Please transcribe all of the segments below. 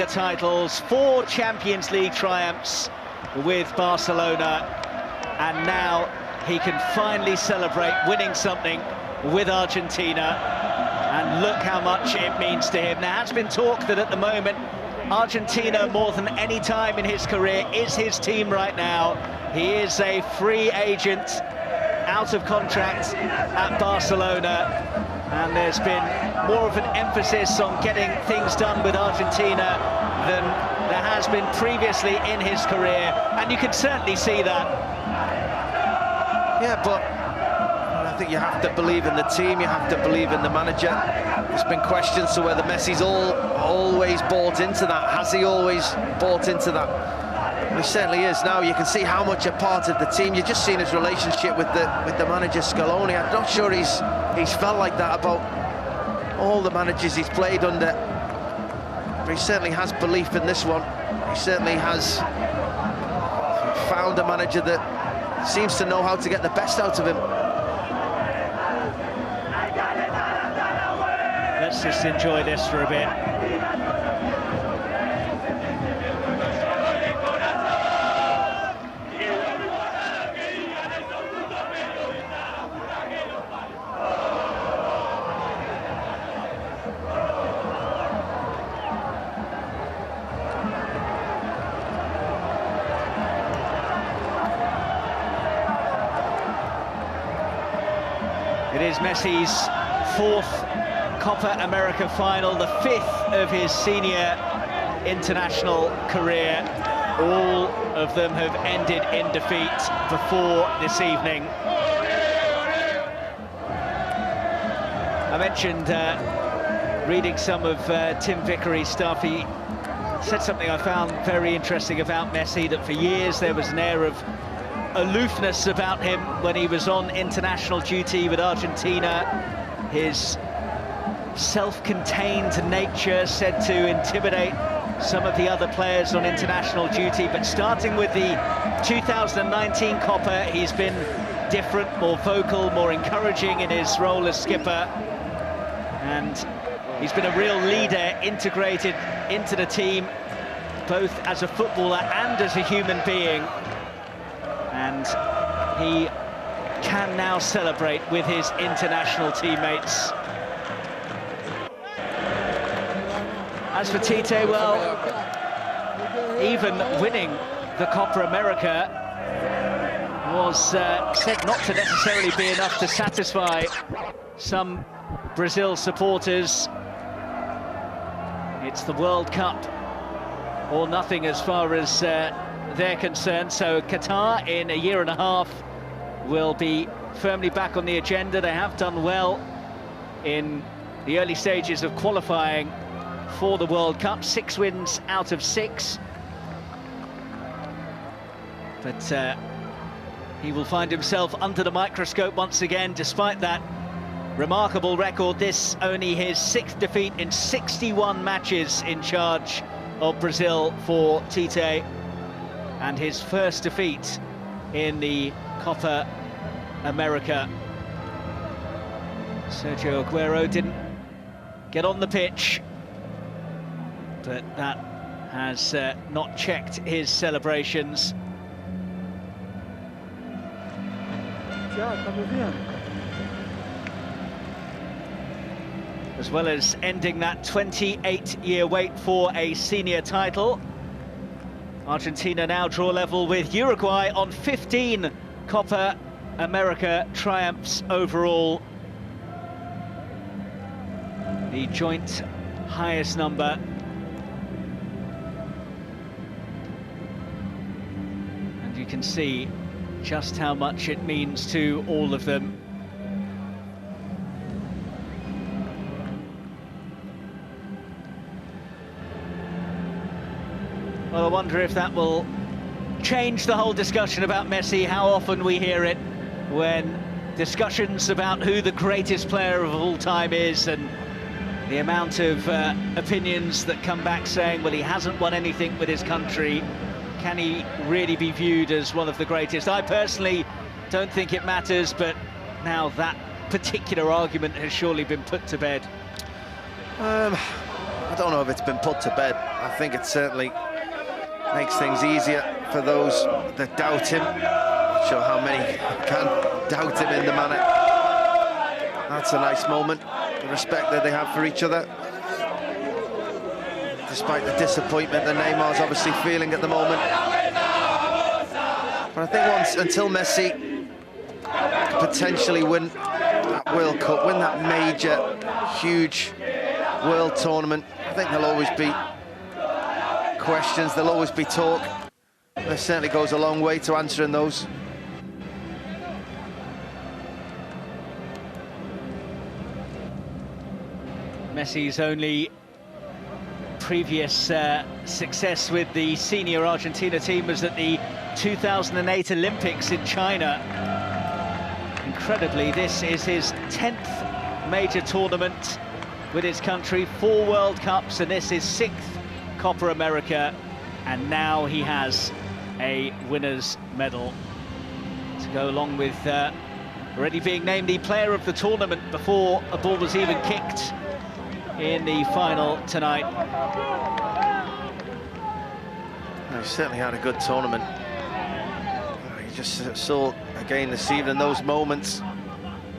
Liga titles, 4 Champions League triumphs with Barcelona, and now he can finally celebrate winning something with Argentina, and look how much it means to him. There has been talk that at the moment Argentina, more than any time in his career, is his team right now. He is a free agent, out of contract at Barcelona, and there's been more of an emphasis on getting things done with Argentina than there has been previously in his career, and you can certainly see that. Yeah, but I think you have to believe in the team, you have to believe in the manager. There's been questions to whether Messi's always bought into that. Has he always bought into that? Well, he certainly is now. You can see how much a part of the team. You've just seen his relationship with the manager Scaloni. I'm not sure he's felt like that about all the managers he's played under. But he certainly has belief in this one. He certainly has found a manager that seems to know how to get the best out of him. Let's just enjoy this for a bit. It is Messi's 4th Copa America final, the 5th of his senior international career. All of them have ended in defeat before this evening. I mentioned reading some of Tim Vickery's stuff. He said something I found very interesting about Messi, that for years there was an air of aloofness about him when he was on international duty with Argentina. His self-contained nature said to intimidate some of the other players on international duty, but starting with the 2019 Copa, he's been different, more vocal, more encouraging in his role as skipper, and he's been a real leader, integrated into the team, both as a footballer and as a human being, and he can now celebrate with his international teammates. As for Tite, well, even winning the Copa America was said not to necessarily be enough to satisfy some Brazil supporters. It's the World Cup or nothing as far as they're concerned, so Qatar in a year and a half will be firmly back on the agenda. They have done well in the early stages of qualifying for the World Cup, 6 wins out of 6. But he will find himself under the microscope once again, despite that remarkable record. This only his 6th defeat in 61 matches in charge of Brazil for Tite, and his first defeat in the Copa America. Sergio Aguero didn't get on the pitch, but that has not checked his celebrations. As well as ending that 28-year wait for a senior title, Argentina now draw level with Uruguay on 15 Copa America triumphs overall. The joint highest number. And you can see just how much it means to all of them. Well, I wonder if that will change the whole discussion about Messi. How often we hear it when discussions about who the greatest player of all time is, and the amount of opinions that come back saying, well, he hasn't won anything with his country. Can he really be viewed as one of the greatest? I personally don't think it matters, but now that particular argument has surely been put to bed. I don't know if it's been put to bed. I think it certainly makes things easier for those that doubt him. Not sure how many can doubt him in the manner. That's a nice moment, the respect that they have for each other. Despite the disappointment that Neymar's obviously feeling at the moment. But I think until Messi can potentially win that World Cup, win that major, huge world tournament, I think there'll always be questions, there'll always be talk. This certainly goes a long way to answering those. Messi's only previous success with the senior Argentina team was at the 2008 Olympics in China. Incredibly, this is his 10th major tournament with his country, 4 World Cups, and this is 6th Copa America, and now he has a winner's medal to go along with already being named the player of the tournament before a ball was even kicked in the final tonight. He certainly had a good tournament. You just saw again this evening those moments.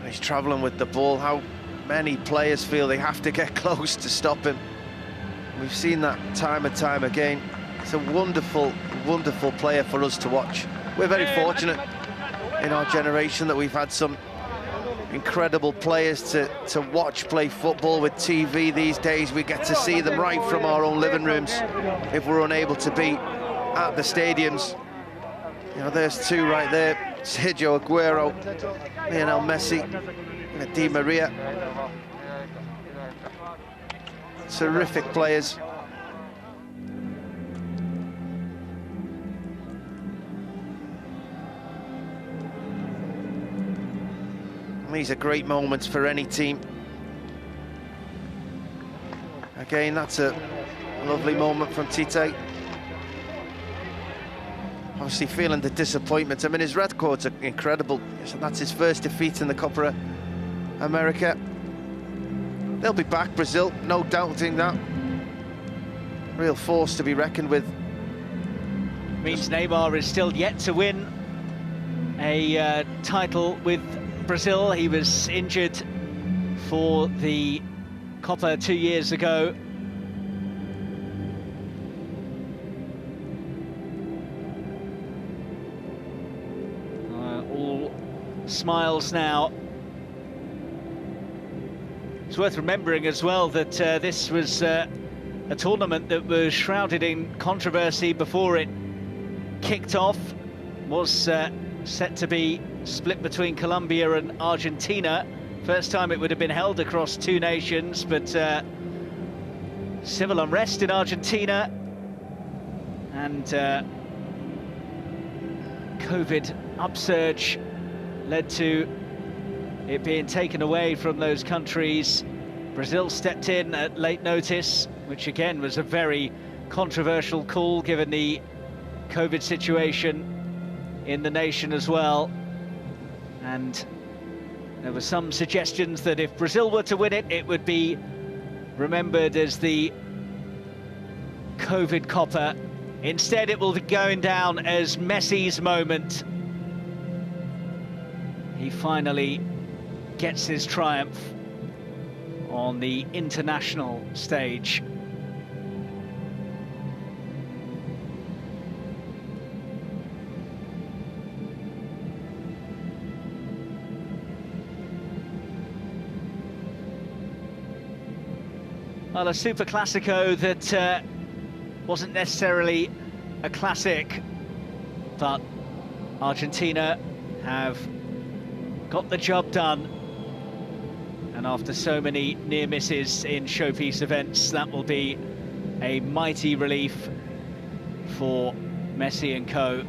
He's travelling with the ball, how many players feel they have to get close to stop him. We've seen that time and time again. It's a wonderful, wonderful player for us to watch. We're very fortunate in our generation that we've had some incredible players to watch play football with TV these days. We get to see them right from our own living rooms if we're unable to be at the stadiums. You know, there's 2 right there, Sergio Aguero, Lionel Messi, and Di Maria. Terrific players. These are great moments for any team. Again, that's a lovely moment from Tite. Obviously feeling the disappointment. I mean, his records are incredible. That's his first defeat in the Copa America. They'll be back, Brazil, no doubting that. Real force to be reckoned with. Means Neymar is still yet to win a title with Brazil. He was injured for the Copa 2 years ago. All smiles now. It's worth remembering as well that this was a tournament that was shrouded in controversy before it kicked off. Was set to be split between Colombia and Argentina. First time it would have been held across 2 nations, but civil unrest in Argentina and COVID upsurge led to it being taken away from those countries. Brazil stepped in at late notice, which again was a very controversial call given the COVID situation in the nation as well. And there were some suggestions that if Brazil were to win it, it would be remembered as the COVID Copa. Instead, it will be going down as Messi's moment. He finally gets his triumph on the international stage. Well, a Super Classico that wasn't necessarily a classic, but Argentina have got the job done. And after so many near misses in showpiece events, that will be a mighty relief for Messi and co.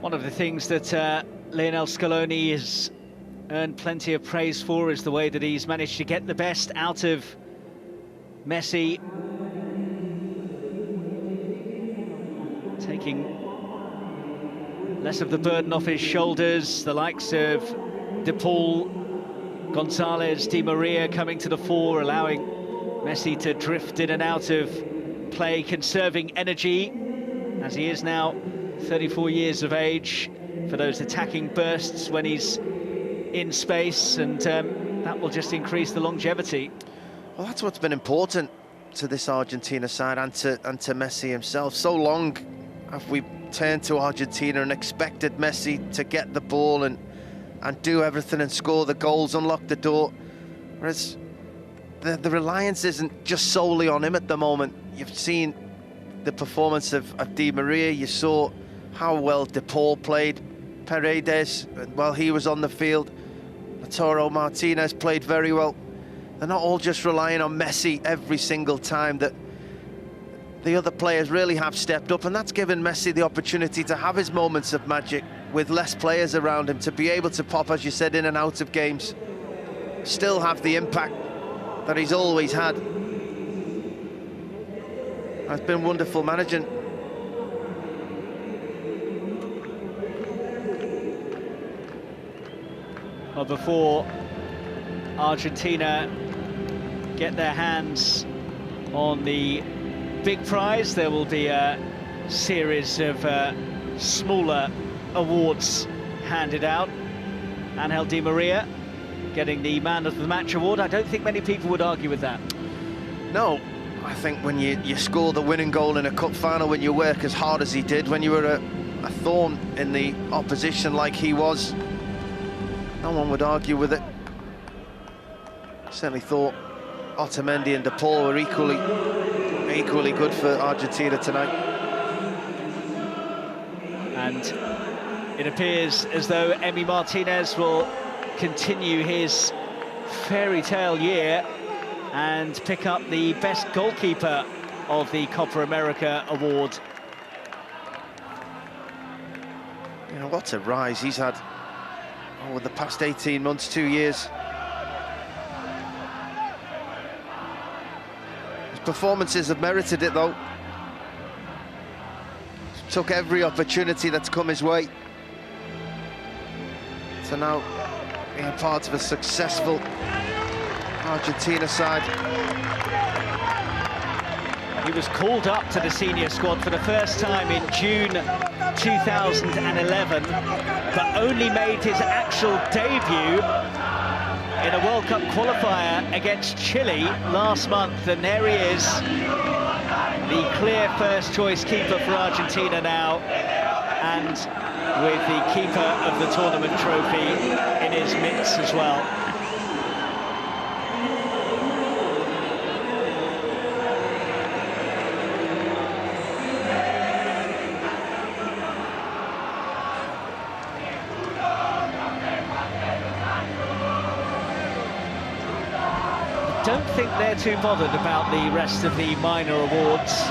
One of the things that Lionel Scaloni has earned plenty of praise for is the way that he's managed to get the best out of Messi, taking less of the burden off his shoulders. The likes of De Paul, Gonzalez, Di Maria coming to the fore, allowing Messi to drift in and out of play, conserving energy, as he is now 34 years of age, for those attacking bursts when he's in space, and that will just increase the longevity. Well, that's what's been important to this Argentina side and to Messi himself. So long have we turned to Argentina and expected Messi to get the ball and do everything and score the goals, unlock the door, whereas the reliance isn't just solely on him at the moment. You've seen the performance of Di Maria, you saw how well De Paul played, Paredes, while he was on the field, Lautaro Martinez played very well. They're not all just relying on Messi every single time. That the other players really have stepped up, and that's given Messi the opportunity to have his moments of magic with less players around him, to be able to pop, as you said, in and out of games, still have the impact that he's always had. It's been wonderful managing. Well, before Argentina get their hands on the big prize, there will be a series of smaller awards handed out. Angel Di Maria getting the Man of the Match award. I don't think many people would argue with that. No, I think when you score the winning goal in a cup final, when you work as hard as he did, when you were a thorn in the opposition like he was, no one would argue with it. Certainly thought Otamendi and De Paul were equally good for Argentina tonight. And it appears as though Emi Martinez will continue his fairy tale year and pick up the best goalkeeper of the Copa America award. You know, what a rise he's had over the past 18 months, 2 years. His performances have merited it, though. Took every opportunity that's come his way. So now being part of a successful Argentina side. He was called up to the senior squad for the first time in June 2011, but only made his actual debut in a World Cup qualifier against Chile last month, and there he is, the clear first choice keeper for Argentina now, and with the keeper of the tournament trophy in his mitts as well. I don't think they're too bothered about the rest of the minor awards.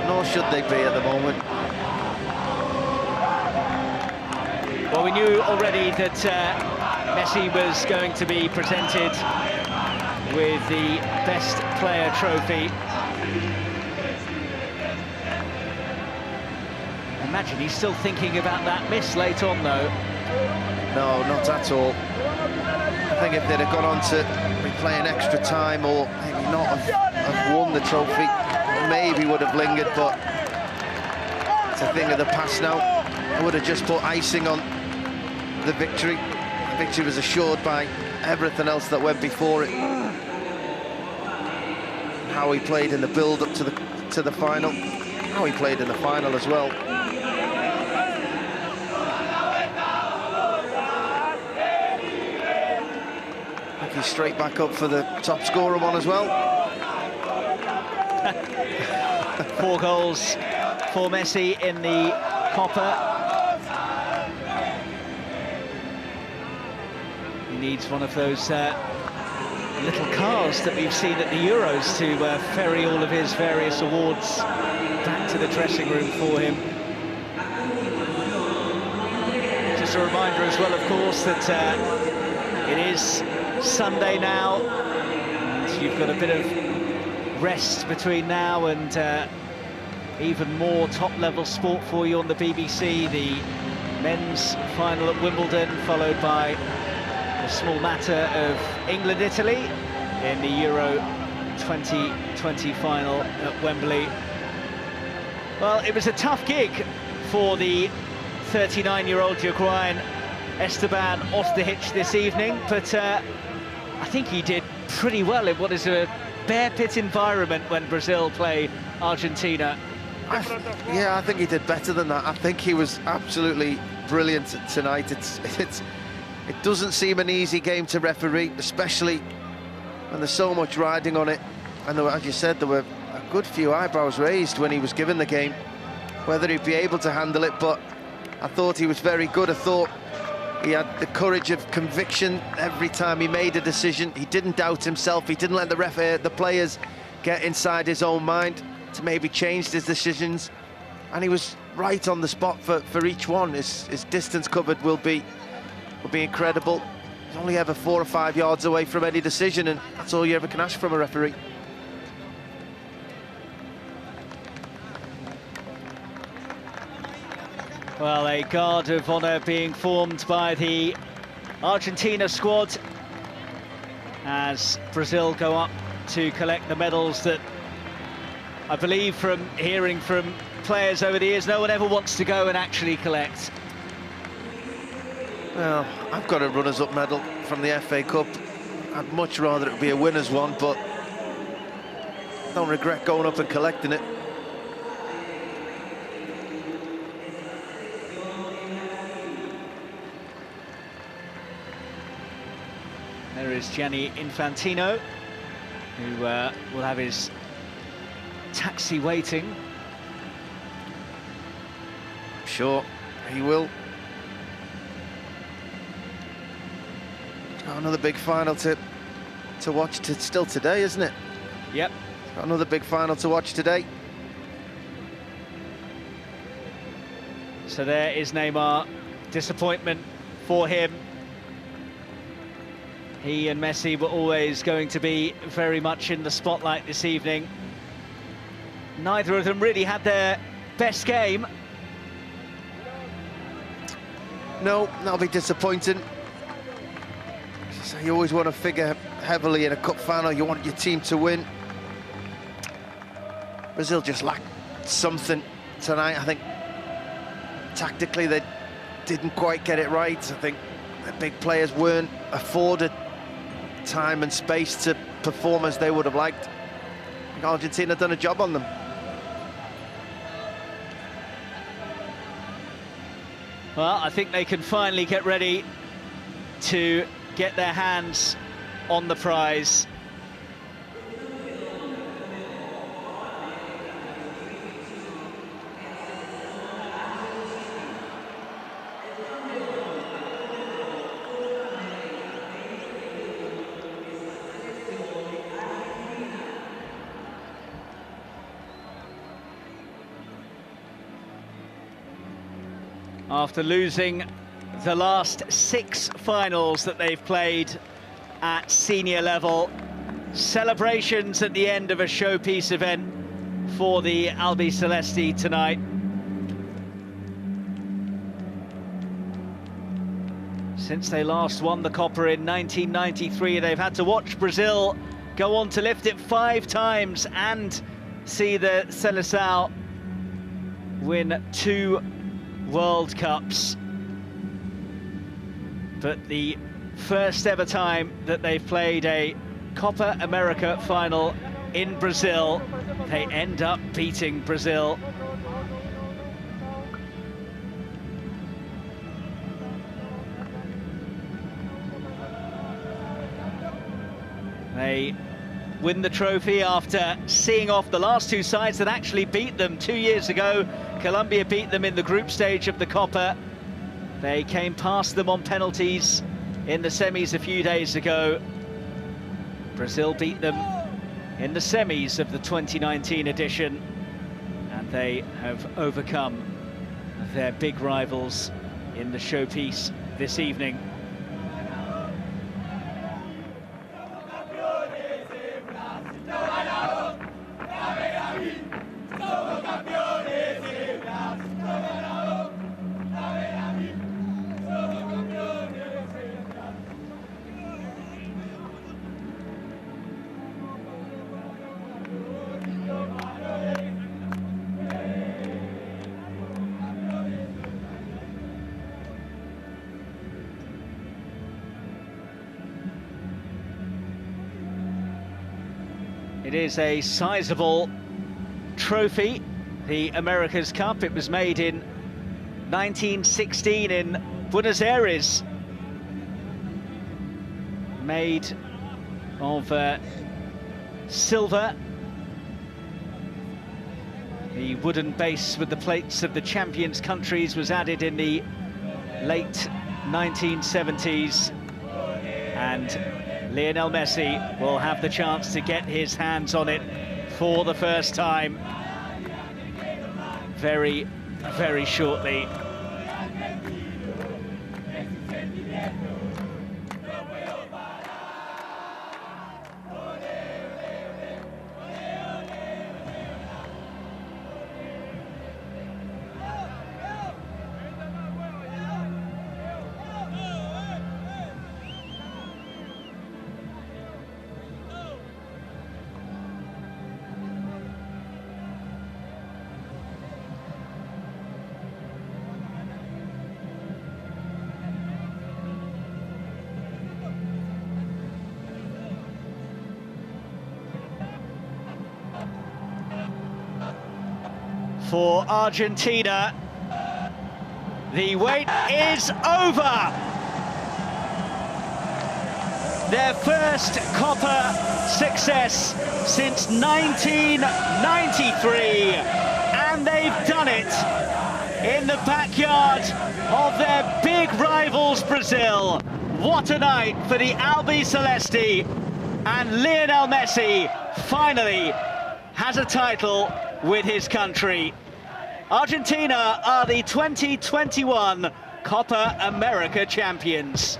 Nor should they be at the moment. Well, we knew already that Messi was going to be presented with the Best Player trophy. Imagine he's still thinking about that miss late on, though. No, not at all. I think if they'd have gone on to replay an extra time, or maybe not have won the trophy, maybe would have lingered, but it's a thing of the past now. I would have just put icing on the victory. The victory was assured by everything else that went before it. How he played in the build-up to the final, how he played in the final as well. He's straight back up for the top scorer one as well. 4 goals for Messi in the Copa. He needs one of those little cars that we've seen at the Euros to ferry all of his various awards back to the dressing room for him. just a reminder as well, of course, that it is Sunday now, and you've got a bit of rest between now and even more top-level sport for you on the BBC. The men's final at Wimbledon, followed by a small matter of England-Italy in the Euro 2020 final at Wembley. Well, it was a tough gig for the 39-year-old Uruguayan Esteban Osterhich this evening, but I think he did pretty well in what is a bear pit environment when Brazil play Argentina. Yeah, I think he did better than that. I think he was absolutely brilliant tonight. It doesn't seem an easy game to referee, especially when there's so much riding on it. And there were, as you said, there were a good few eyebrows raised when he was given the game, whether he'd be able to handle it. But I thought he was very good. I thought he had the courage of conviction every time he made a decision. He didn't doubt himself. He didn't let the players get inside his own mind to maybe change his decisions, and he was right on the spot for each one. His distance covered will be incredible. He's only ever 4 or 5 yards away from any decision, and that's all you ever can ask from a referee. Well, a guard of honour being formed by the Argentina squad as Brazil go up to collect the medals that, I believe, from hearing from players over the years, no one ever wants to go and actually collect. Well, I've got a runners-up medal from the FA Cup. I'd much rather it be a winner's one, but don't regret going up and collecting it. There is Gianni Infantino, who will have his taxi waiting. Sure, he will. Got another big final to watch still today, isn't it? Yep. Got another big final to watch today. So there is Neymar. Disappointment for him. He and Messi were always going to be very much in the spotlight this evening. Neither of them really had their best game. No, that'll be disappointing. So you always want to figure heavily in a cup final. You want your team to win. Brazil just lacked something tonight. I think tactically they didn't quite get it right. I think the big players weren't afforded time and space to perform as they would have liked. I think Argentina done a job on them. Well, I think they can finally get ready to get their hands on the prize. After losing the last 6 finals that they've played at senior level, celebrations at the end of a showpiece event for the Albiceleste tonight. Since they last won the Copa in 1993, they've had to watch Brazil go on to lift it 5 times and see the Seleção win 2 World Cups. But the first ever time that they've played a Copa America final in Brazil, they end up beating Brazil. They win the trophy after seeing off the last 2 sides that actually beat them 2 years ago. Colombia beat them in the group stage of the Copa. They came past them on penalties in the semis a few days ago. Brazil beat them in the semis of the 2019 edition, and they have overcome their big rivals in the showpiece this evening. It is a sizable trophy, the America's Cup. It was made in 1916 in Buenos Aires. Made of silver. The wooden base with the plates of the champions countries was added in the late 1970s. And Lionel Messi will have the chance to get his hands on it for the first time very, very shortly. For Argentina, the wait is over. Their first Copa success since 1993, and they've done it in the backyard of their big rivals, Brazil. What a night for the Albiceleste, and Lionel Messi finally has a title with his country. Argentina are the 2021 Copa America champions.